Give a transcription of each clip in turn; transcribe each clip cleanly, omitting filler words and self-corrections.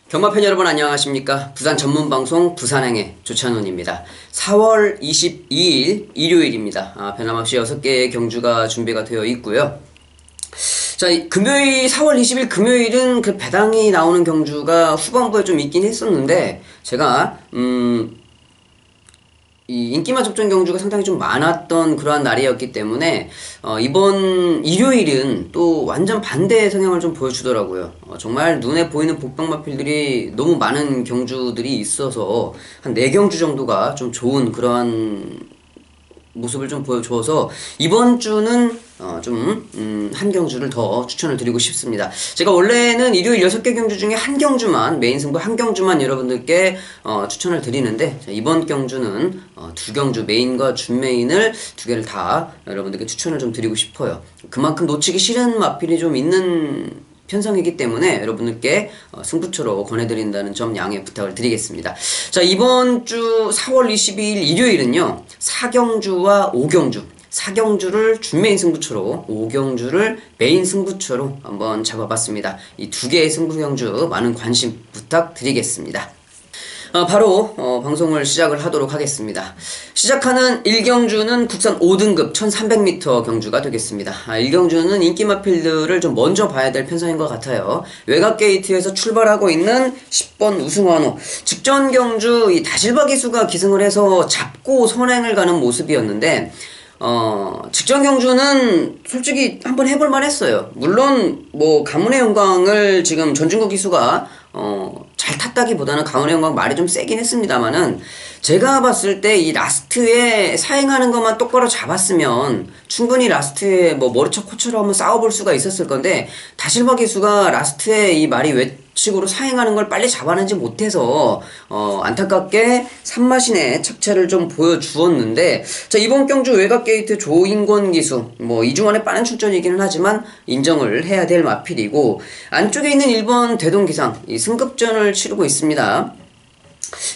경마팬 여러분 안녕하십니까. 부산 전문방송 부산행의 조찬훈입니다. 4월 22일 일요일입니다. 변함없이 6개의 경주가 준비가 되어 있고요. 자, 금요일 4월 20일 금요일은 그 배당이 나오는 경주가 후반부에 좀 있긴 했었는데 제가 이 인기마 접전 경주가 상당히 좀 많았던 그러한 날이었기 때문에 이번 일요일은 또 완전 반대의 성향을 좀 보여주더라고요. 정말 눈에 보이는 복병마필들이 너무 많은 경주들이 있어서 한 4경주 정도가 좀 좋은 그러한 모습을 좀 보여줘서 이번 주는 한 경주를 더 추천을 드리고 싶습니다. 제가 원래는 일요일 6개 경주 중에 한 경주만, 메인 승부 한 경주만 여러분들께 추천을 드리는데, 이번 경주는 2경주, 메인과 준메인을 2개를 다 여러분들께 추천을 좀 드리고 싶어요. 그만큼 놓치기 싫은 마필이 좀 있는 편성이기 때문에 여러분들께 승부처로 권해드린다는 점 양해 부탁을 드리겠습니다. 자, 이번 주 4월 22일 일요일은요 4경주와 5경주, 4경주를 준메인 승부처로 5경주를 메인 승부처로 한번 잡아봤습니다. 이 2개의 승부경주 많은 관심 부탁드리겠습니다. 바로 방송을 시작을 하도록 하겠습니다. 시작하는 1경주는 국산 5등급 1300m 경주가 되겠습니다. 1경주는 인기마필들을 좀 먼저 봐야 될 편성인 것 같아요. 외곽게이트에서 출발하고 있는 10번 우승환호, 직전 경주 이 다실바 기수가 기승을 해서 잡고 선행을 가는 모습이었는데 직전 경주는 솔직히 한번 해볼만 했어요. 물론 뭐 가문의 영광을 지금 전진국 기수가 잘 탔다기보다는 가문의 영광 말이 좀 세긴 했습니다만은, 제가 봤을 때 이 라스트에 사행하는 것만 똑바로 잡았으면 충분히 라스트에 뭐 머리쳐 코쳐로 한번 싸워볼 수가 있었을 건데, 다실바 기수가 라스트에 이 말이 외측으로 사행하는 걸 빨리 잡아내지 못해서 안타깝게 산마신의 착체를 좀 보여주었는데, 자, 이번 경주 외곽게이트 조인권 기수 뭐 이중환의 빠른 출전이기는 하지만 인정을 해야 될 마필이고, 안쪽에 있는 1번 대동기상 이 승급전을 치르고 있습니다.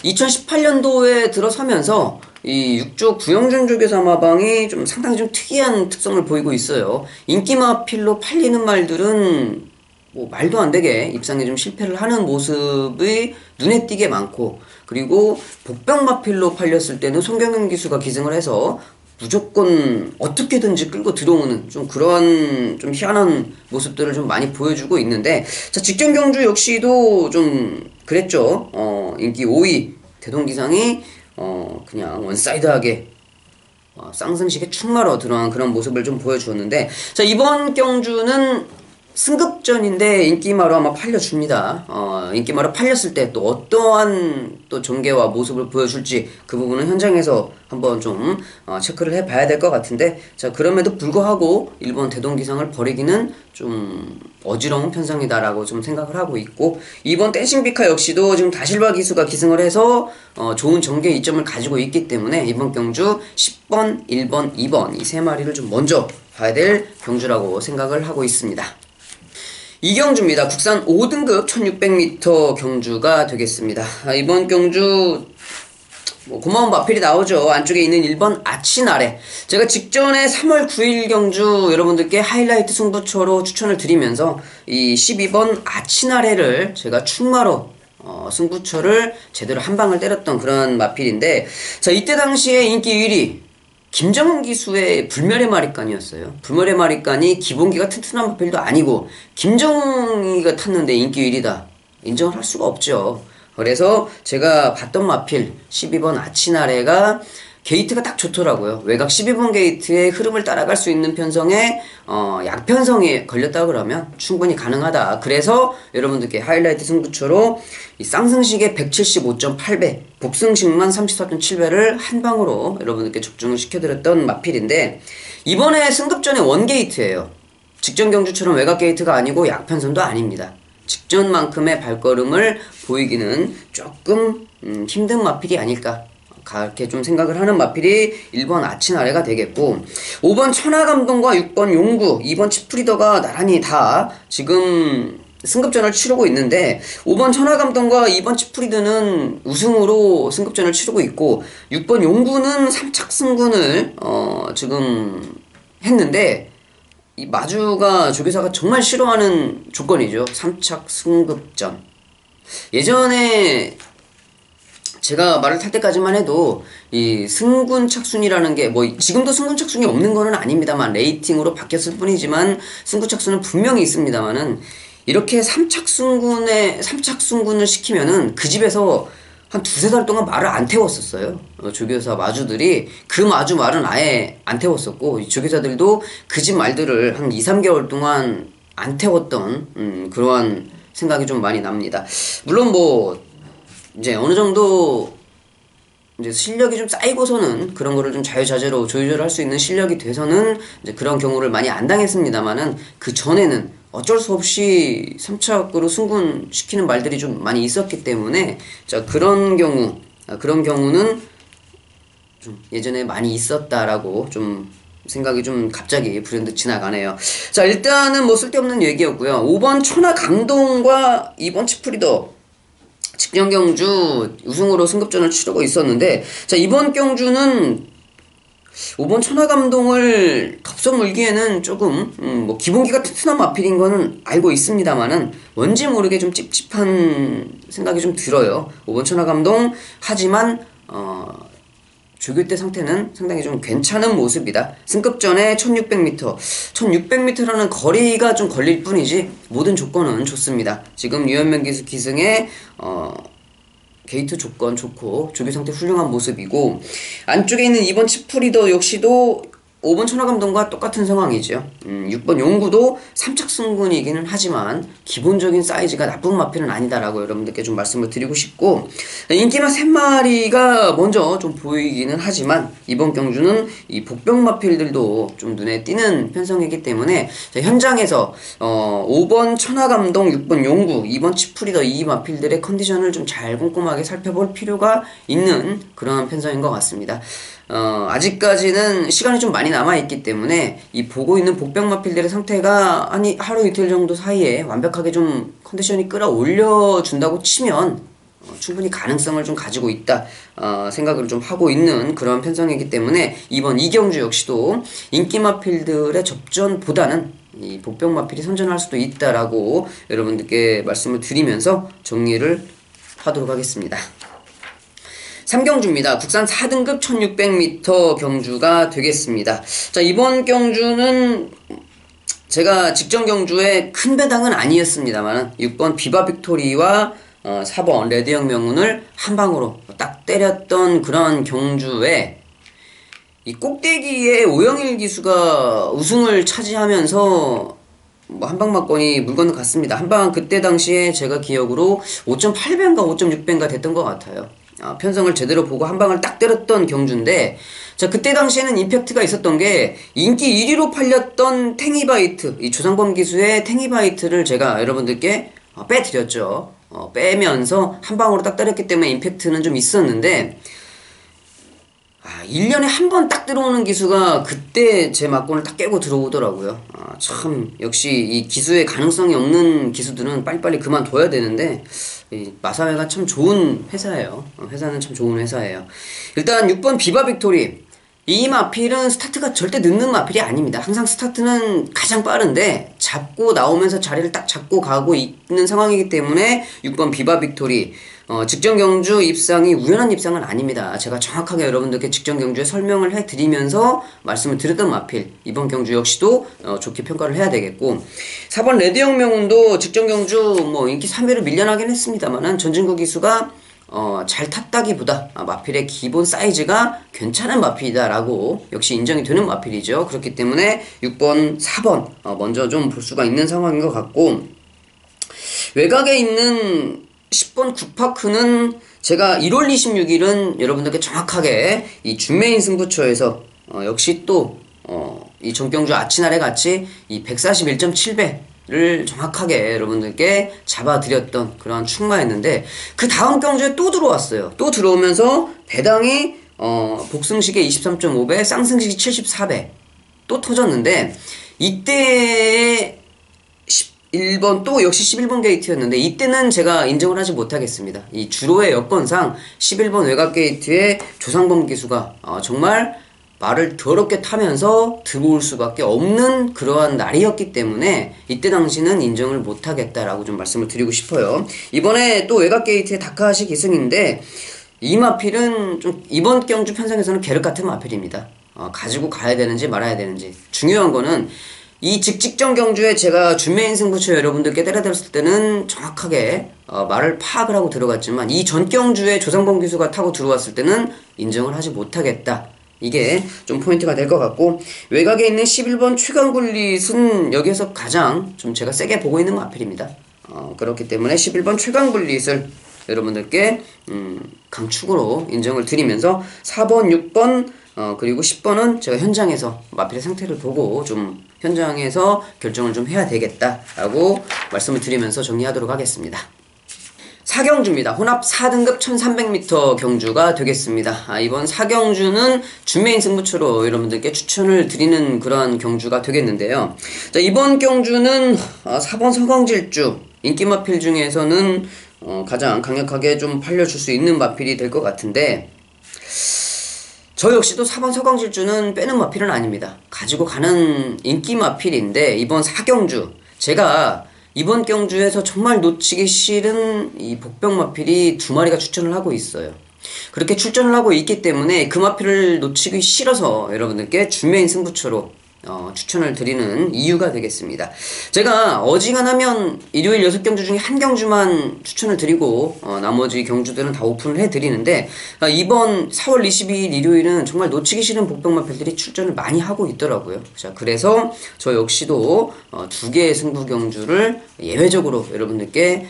2018년도에 들어서면서 이 6조 구영준 조교사마방이 좀 상당히 좀 특이한 특성을 보이고 있어요. 인기마필로 팔리는 말들은 뭐 말도 안 되게 입상에 좀 실패를 하는 모습이 눈에 띄게 많고, 그리고 복병마필로 팔렸을 때는 송경영 기수가 기승을 해서 무조건 어떻게든지 끌고 들어오는 좀 그런 좀 희한한 모습들을 좀 많이 보여주고 있는데, 자, 직전 경주 역시도 좀 그랬죠. 인기 5위 대동기상이 그냥 원사이드하게 쌍승식에 축마로 들어간 그런 모습을 좀 보여주었는데, 자, 이번 경주는 승급전인데 인기마로 아마 팔려줍니다. 인기마로 팔렸을 때 또 어떠한 또 전개와 모습을 보여줄지 그 부분은 현장에서 한번 좀 체크를 해봐야 될 것 같은데, 자, 그럼에도 불구하고 일본 대동기상을 버리기는 좀 어지러운 편성이다라고 좀 생각을 하고 있고, 이번 댄싱비카 역시도 지금 다실바 기수가 기승을 해서 좋은 전개 이점을 가지고 있기 때문에 이번 경주 10번, 1번, 2번 이 3마리를 좀 먼저 봐야 될 경주라고 생각을 하고 있습니다. 2경주입니다. 국산 5등급 1600m 경주가 되겠습니다. 이번 경주 뭐 고마운 마필이 나오죠. 안쪽에 있는 1번 아치나래, 제가 직전에 3월 9일 경주 여러분들께 하이라이트 승부처로 추천을 드리면서 이 12번 아치나래를 제가 충마로 승부처를 제대로 한 방을 때렸던 그런 마필인데, 자, 이때 당시에 인기 1위 김정은 기수의 불멸의 마리간이었어요. 불멸의 마리간이 기본기가 튼튼한 마필도 아니고 김정은이가 탔는데 인기 1위다 인정을 할 수가 없죠. 그래서 제가 봤던 마필 12번 아치나래가 게이트가 딱 좋더라고요. 외곽 12번 게이트의 흐름을 따라갈 수 있는 편성에 약편성이 걸렸다 그러면 충분히 가능하다. 그래서 여러분들께 하이라이트 승부처로 이 쌍승식의 175.8배, 복승식만 34.7배를 한 방으로 여러분들께 적중을 시켜드렸던 마필인데, 이번에 승급전의 원게이트예요. 직전 경주처럼 외곽 게이트가 아니고 약편성도 아닙니다. 직전만큼의 발걸음을 보이기는 조금 힘든 마필이 아닐까, 그렇게 좀 생각을 하는 마필이 1번 아치나래가 되겠고, 5번 천하감동과 6번 용구, 2번 치프리더가 나란히 다 지금 승급전을 치르고 있는데, 5번 천하감동과 2번 치프리드는 우승으로 승급전을 치르고 있고, 6번 용구는 3착 승군을 지금 했는데, 이 마주가 조교사가 정말 싫어하는 조건이죠. 3착 승급전. 예전에 제가 말을 탈 때까지만 해도 이 승군착순이라는 게 뭐 지금도 승군착순이 없는 거는 아닙니다만 레이팅으로 바뀌었을 뿐이지만 승군착순은 분명히 있습니다만은 이렇게 삼착순군을 시키면은 그 집에서 한 두세 달 동안 말을 안 태웠었어요. 조교사 마주들이 그 마주 말은 아예 안 태웠었고 이 조교사들도 그 집 말들을 한 2, 3개월 동안 안 태웠던 그러한 생각이 좀 많이 납니다. 물론 뭐 이제 어느 정도 이제 실력이 좀 쌓이고서는 그런 거를 좀 자유자재로 조절할 수 있는 실력이 돼서는 이제 그런 경우를 많이 안 당했습니다만은 그 전에는 어쩔 수 없이 3착으로 승군시키는 말들이 좀 많이 있었기 때문에 자 그런 경우는 좀 예전에 많이 있었다라고 좀 생각이 좀 갑자기 불현듯 지나가네요. 자 일단은 뭐 쓸데없는 얘기였고요. 5번 천하감동과 2번 치프리더 직전경주 우승으로 승급전을 치르고 있었는데 자 이번 경주는 5번 천하감동을 덥석 물기에는 조금 뭐 기본기가 튼튼한 마필인 거는 알고 있습니다만은 뭔지 모르게 좀 찝찝한 생각이 좀 들어요. 5번 천하감동 하지만 조교 때 상태는 상당히 좀 괜찮은 모습이다. 승급전에 1600m 1600m라는 거리가 좀 걸릴 뿐이지 모든 조건은 좋습니다. 지금 유현명 기수 기승의 게이트 조건 좋고 조교 상태 훌륭한 모습이고 안쪽에 있는 2번 치프리더 역시도 5번 천하감동과 똑같은 상황이죠. 6번 용구도 3착 승군이기는 하지만 기본적인 사이즈가 나쁜 마필은 아니다라고 여러분들께 좀 말씀을 드리고 싶고 인기마 3마리가 먼저 좀 보이기는 하지만 이번 경주는 이 복병 마필들도 좀 눈에 띄는 편성이기 때문에 현장에서 5번 천하감동, 6번 용구, 2번 치프리더 이 마필들의 컨디션을 좀 잘 꼼꼼하게 살펴볼 필요가 있는 그런 편성인 것 같습니다. 아직까지는 시간이 좀 많이 남아있기 때문에 이 보고 있는 복병 마필들의 상태가 하루 이틀 정도 사이에 완벽하게 좀 컨디션이 끌어올려준다고 치면 충분히 가능성을 좀 가지고 있다 생각을 좀 하고 있는 그런 편성이기 때문에 이번 이경주 역시도 인기 마필들의 접전보다는 이 복병 마필이 선전할 수도 있다라고 여러분들께 말씀을 드리면서 정리를 하도록 하겠습니다. 3경주입니다. 국산 4등급 1600m 경주가 되겠습니다. 자, 이번 경주는 제가 직전 경주에 큰 배당은 아니었습니다만 6번 비바 빅토리와 4번 레드형 명운을 한 방으로 딱 때렸던 그런 경주에 이 꼭대기에 오영일 기수가 우승을 차지하면서 뭐 한방 맞건이 물 건너갔습니다. 한방 그때 당시에 제가 기억으로 5.8배인가 5.6배인가 됐던 것 같아요. 편성을 제대로 보고 한 방을 딱 때렸던 경주인데 자 그때 당시에는 임팩트가 있었던 게 인기 1위로 팔렸던 탱이바이트 이 조상범 기수의 탱이바이트를 제가 여러분들께 빼드렸죠. 빼면서 한 방으로 딱 때렸기 때문에 임팩트는 좀 있었는데 1년에 한 번 딱 들어오는 기수가 그때 제 막건을 딱 깨고 들어오더라고요. 참 역시 이 기수에 가능성이 없는 기수들은 빨리빨리 그만둬야 되는데 이 마사회가 참 좋은 회사예요. 회사는 참 좋은 회사예요. 일단 6번 비바 빅토리 이 마필은 스타트가 절대 늦는 마필이 아닙니다. 항상 스타트는 가장 빠른데 잡고 나오면서 자리를 딱 잡고 가고 있는 상황이기 때문에 6번 비바 빅토리 직전 경주 입상이 우연한 입상은 아닙니다. 제가 정확하게 여러분들께 직전 경주에 설명을 해드리면서 말씀을 드렸던 마필 이번 경주 역시도 좋게 평가를 해야 되겠고 4번 레드형 명운도 직전 경주 뭐 인기 3위로 밀려나긴 했습니다만은 전진구 기수가 잘 탔다기보다 마필의 기본 사이즈가 괜찮은 마필이다라고 역시 인정이 되는 마필이죠. 그렇기 때문에 6번, 4번 먼저 좀 볼 수가 있는 상황인 것 같고 외곽에 있는 10번 굿파크는 제가 1월 26일은 여러분들께 정확하게 이 준메인 승부처에서 역시 또 이 전경주 아치날에 같이 이 141.7배를 정확하게 여러분들께 잡아드렸던 그런 충마였는데 그 다음 경주에 또 들어왔어요. 또 들어오면서 배당이 복승식에 23.5배, 쌍승식이 74배 또 터졌는데 이때 1번 또 역시 11번 게이트였는데 이때는 제가 인정을 하지 못하겠습니다. 이 주로의 여건상 11번 외곽 게이트의 조상범 기수가 정말 말을 더럽게 타면서 들어올 수밖에 없는 그러한 날이었기 때문에 이때 당시는 인정을 못하겠다라고 좀 말씀을 드리고 싶어요. 이번에 또 외곽 게이트의 다카하시 기승인데 이 마필은 좀 이번 경주 편성에서는 계륵 같은 마필입니다. 가지고 가야 되는지 말아야 되는지. 중요한 거는 이 직직전 경주에 제가 준메인 승부처 여러분들께 때려들었을 때는 정확하게 말을 파악을 하고 들어갔지만 이 전 경주에 조상범 기수가 타고 들어왔을 때는 인정을 하지 못하겠다. 이게 좀 포인트가 될 것 같고, 외곽에 있는 11번 최강불릿은 여기에서 가장 좀 제가 세게 보고 있는 마필입니다. 그렇기 때문에 11번 최강불릿을 여러분들께 강축으로 인정을 드리면서 4번, 6번 그리고 10번은 제가 현장에서 마필의 상태를 보고 좀 현장에서 결정을 좀 해야 되겠다라고 말씀을 드리면서 정리하도록 하겠습니다. 4경주입니다. 혼합 4등급 1300m 경주가 되겠습니다. 이번 4경주는 준메인 승부처로 여러분들께 추천을 드리는 그러한 경주가 되겠는데요. 자, 이번 경주는 4번 서강질주 인기 마필 중에서는 가장 강력하게 좀 팔려줄 수 있는 마필이 될 것 같은데, 저 역시도 4번 서강질주는 빼는 마필은 아닙니다. 가지고 가는 인기 마필인데, 이번 4경주 제가 이번 경주에서 정말 놓치기 싫은 이 복병 마필이 2마리가 출전을 하고 있어요. 그렇게 출전을 하고 있기 때문에 그 마필을 놓치기 싫어서 여러분들께 준메인 승부처로 추천을 드리는 이유가 되겠습니다. 제가 어지간하면 일요일 6경주 중에 한 경주만 추천을 드리고 나머지 경주들은 다 오픈을 해드리는데, 이번 4월 22일 일요일은 정말 놓치기 싫은 복병마필들이 출전을 많이 하고 있더라고요. 자, 그래서 저 역시도 2개의 승부 경주를 예외적으로 여러분들께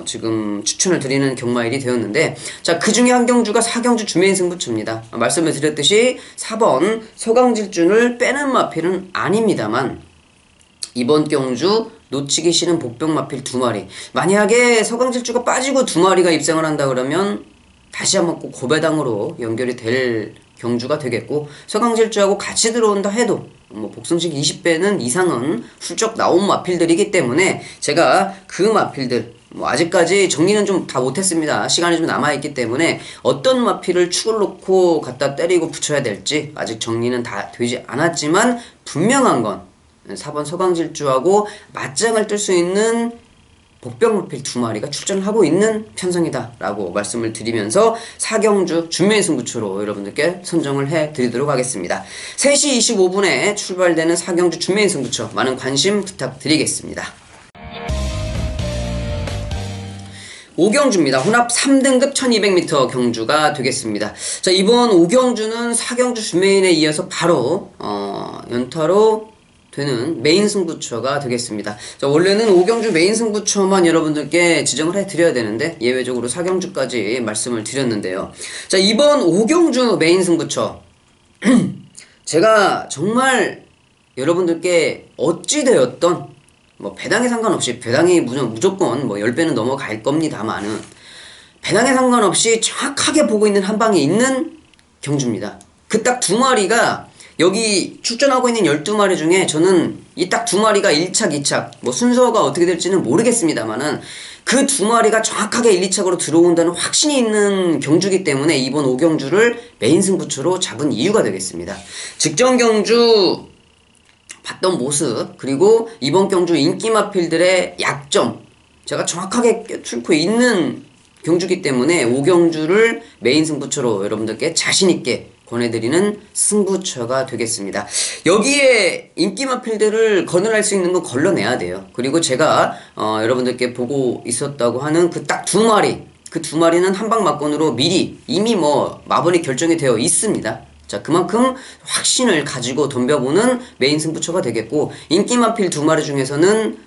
지금 추천을 드리는 경마일이 되었는데, 자, 그 중에 한 경주가 4경주 준메인 승부처입니다. 말씀을 드렸듯이 4번 서강질준을 빼는 마필은 아닙니다만, 이번 경주 놓치기 싫은 복병 마필 2마리, 만약에 서강질주가 빠지고 2마리가 입상을 한다 그러면 다시 한번 꼭 고배당으로 연결이 될 경주가 되겠고, 서강질주하고 같이 들어온다 해도 복승식 20배는 이상은 훌쩍 나온 마필들이기 때문에 제가 그 마필들 아직까지 정리는 좀 다 못했습니다. 시간이 좀 남아있기 때문에 어떤 마필을 축을 놓고 갖다 때리고 붙여야 될지 아직 정리는 다 되지 않았지만, 분명한 건 4번 서강질주하고 맞짱을 뜰 수 있는 복병마필 2마리가 출전하고 있는 편성이다 라고 말씀을 드리면서 4경주 준메인 승부처로 여러분들께 선정을 해드리도록 하겠습니다. 3시 25분에 출발되는 4경주 준메인 승부처 많은 관심 부탁드리겠습니다. 5경주입니다. 혼합 3등급 1200m 경주가 되겠습니다. 자, 이번 5경주는 4경주 준메인에 이어서 바로 연타로 되는 메인 승부처가 되겠습니다. 자, 원래는 5경주 메인 승부처만 여러분들께 지정을 해드려야 되는데 예외적으로 4경주까지 말씀을 드렸는데요. 자, 이번 5경주 메인 승부처 제가 정말 여러분들께 어찌되었던 배당에 상관없이, 배당이 무조건 10배는 넘어갈 겁니다만은, 배당에 상관없이 정확하게 보고 있는 한방에 있는 경주입니다. 그 딱 2마리가 여기 출전하고 있는 12마리 중에 저는 이 딱 2마리가 1착, 2착 순서가 어떻게 될지는 모르겠습니다만은 그 2마리가 정확하게 1, 2착으로 들어온다는 확신이 있는 경주이기 때문에 이번 5경주를 메인 승부처로 잡은 이유가 되겠습니다. 직전 경주 봤던 모습, 그리고 이번 경주 인기 마필들의 약점 제가 정확하게 꿰뚫고 있는 경주이기 때문에 5경주를 메인 승부처로 여러분들께 자신있게 권해드리는 승부처가 되겠습니다. 여기에 인기 마필들을 거느할 수 있는 건 걸러내야 돼요. 그리고 제가 여러분들께 보고 있었다고 하는 그 딱 2마리, 그 2마리는 한방 막건으로 미리 이미 마번이 결정이 되어 있습니다. 자, 그만큼 확신을 가지고 덤벼보는 메인 승부처가 되겠고, 인기 마필 2마리 중에서는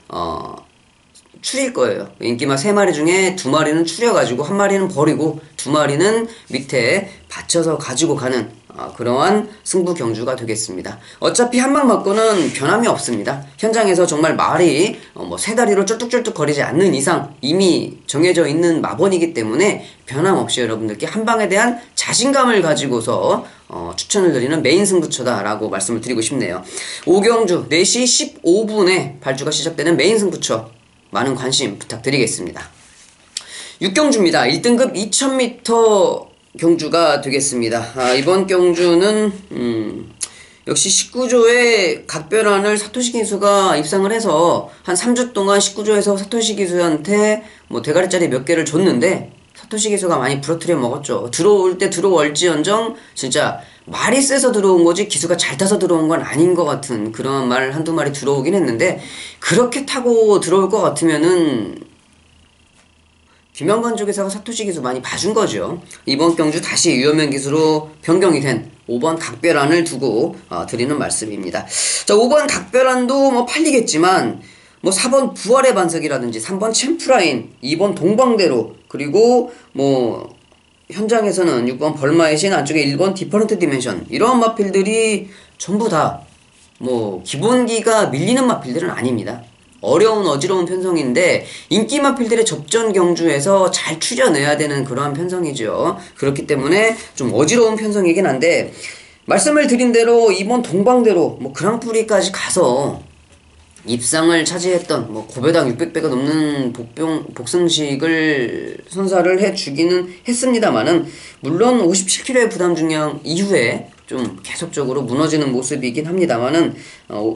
추릴 거예요. 인기마 3마리 중에 2마리는 추려가지고 1마리는 버리고 2마리는 밑에 받쳐서 가지고 가는 그러한 승부 경주가 되겠습니다. 어차피 한방 맞고는 변함이 없습니다. 현장에서 정말 말이 세 다리로 쩔뚝쩔뚝 거리지 않는 이상 이미 정해져 있는 마번이기 때문에 변함없이 여러분들께 한방에 대한 자신감을 가지고서 추천을 드리는 메인 승부처다라고 말씀을 드리고 싶네요. 5경주 4시 15분에 발주가 시작되는 메인 승부처 많은 관심 부탁드리겠습니다. 6경주입니다. 1등급 2000m 경주가 되겠습니다. 이번 경주는 역시 19조의 각별안을 사토시 기수가 입상을 해서 한 3주 동안 19조에서 사토시 기수한테 뭐 대가리짜리 몇 개를 줬는데 사토시 기수가 많이 부러뜨려 먹었죠. 들어올 때 들어올지언정 진짜 말이 세서 들어온 거지 기수가 잘 타서 들어온 건 아닌 것 같은 그런 말 한두 마리 들어오긴 했는데, 그렇게 타고 들어올 것 같으면은 김영관 쪽에서 사토시 기수 많이 봐준 거죠. 이번 경주 다시 유효면 기수로 변경이 된 5번 각별안을 두고 드리는 말씀입니다. 자, 5번 각별안도 뭐 팔리겠지만 뭐 4번 부활의 반석이라든지 3번 챔프라인, 2번 동방대로, 그리고 뭐 현장에서는 6번 벌마의 신, 안쪽에 1번 디퍼런트 디멘션, 이런 마필들이 전부 다 뭐 기본기가 밀리는 마필들은 아닙니다. 어려운 어지러운 편성인데 인기 마필들의 접전 경주에서 잘 추려내야 되는 그러한 편성이죠. 그렇기 때문에 좀 어지러운 편성이긴 한데, 말씀을 드린 대로 이번 동방대로 뭐 그랑프리까지 가서 입상을 차지했던 뭐 고배당 600배가 넘는 복승식을 선사를 해주기는 했습니다만은, 물론 57kg의 부담 중량 이후에 좀 계속적으로 무너지는 모습이긴 합니다만은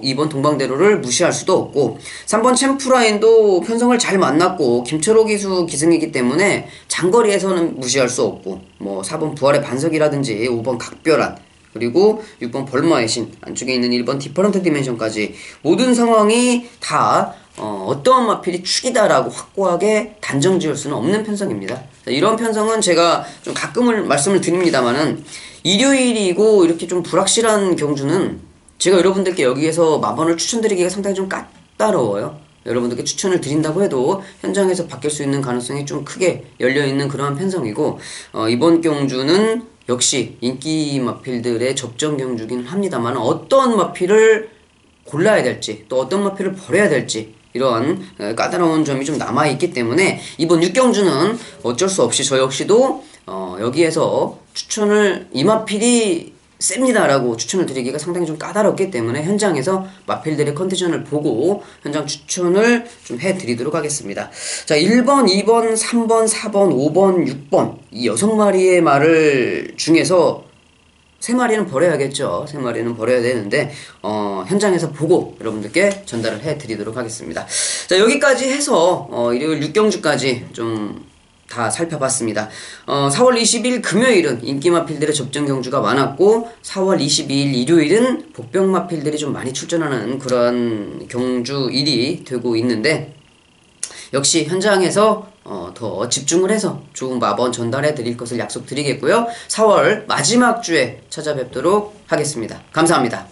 이번 동방대로를 무시할 수도 없고, 3번 챔프라인도 편성을 잘 만났고 김철호 기수 기승이기 때문에 장거리에서는 무시할 수 없고, 뭐 4번 부활의 반석이라든지 5번 각별안, 그리고 6번 벌마의 신, 안쪽에 있는 1번 디퍼런트 디멘션까지 모든 상황이 다 어떠한 마필이 축이다라고 확고하게 단정 지을 수는 없는 편성입니다. 자, 이런 편성은 제가 좀 가끔은 말씀을 드립니다만은 일요일이고 이렇게 좀 불확실한 경주는 제가 여러분들께 여기에서 마번을 추천드리기가 상당히 좀 까다로워요. 여러분들께 추천을 드린다고 해도 현장에서 바뀔 수 있는 가능성이 좀 크게 열려있는 그러한 편성이고, 이번 경주는 역시 인기 마필들의 접전 경주긴 합니다만 어떤 마필을 골라야 될지 또 어떤 마필을 버려야 될지 이러한 까다로운 점이 좀 남아있기 때문에 이번 6경주는 어쩔 수 없이 저 역시도 여기에서 추천을 이 마필이 셉니다 라고 추천을 드리기가 상당히 좀 까다롭기 때문에 현장에서 마필들의 컨디션을 보고 현장 추천을 좀 해드리도록 하겠습니다. 자, 1번, 2번, 3번, 4번, 5번, 6번 이 6마리의 말을 중에서 3마리는 버려야겠죠. 3마리는 버려야 되는데 현장에서 보고 여러분들께 전달을 해드리도록 하겠습니다. 자, 여기까지 해서 일요일 6경주까지 좀 다 살펴봤습니다. 4월 20일 금요일은 인기마필들의 접전 경주가 많았고 4월 22일 일요일은 복병마필들이 좀 많이 출전하는 그런 경주일이 되고 있는데, 역시 현장에서 더 집중을 해서 좋은 마번 전달해 드릴 것을 약속드리겠고요. 4월 마지막 주에 찾아뵙도록 하겠습니다. 감사합니다.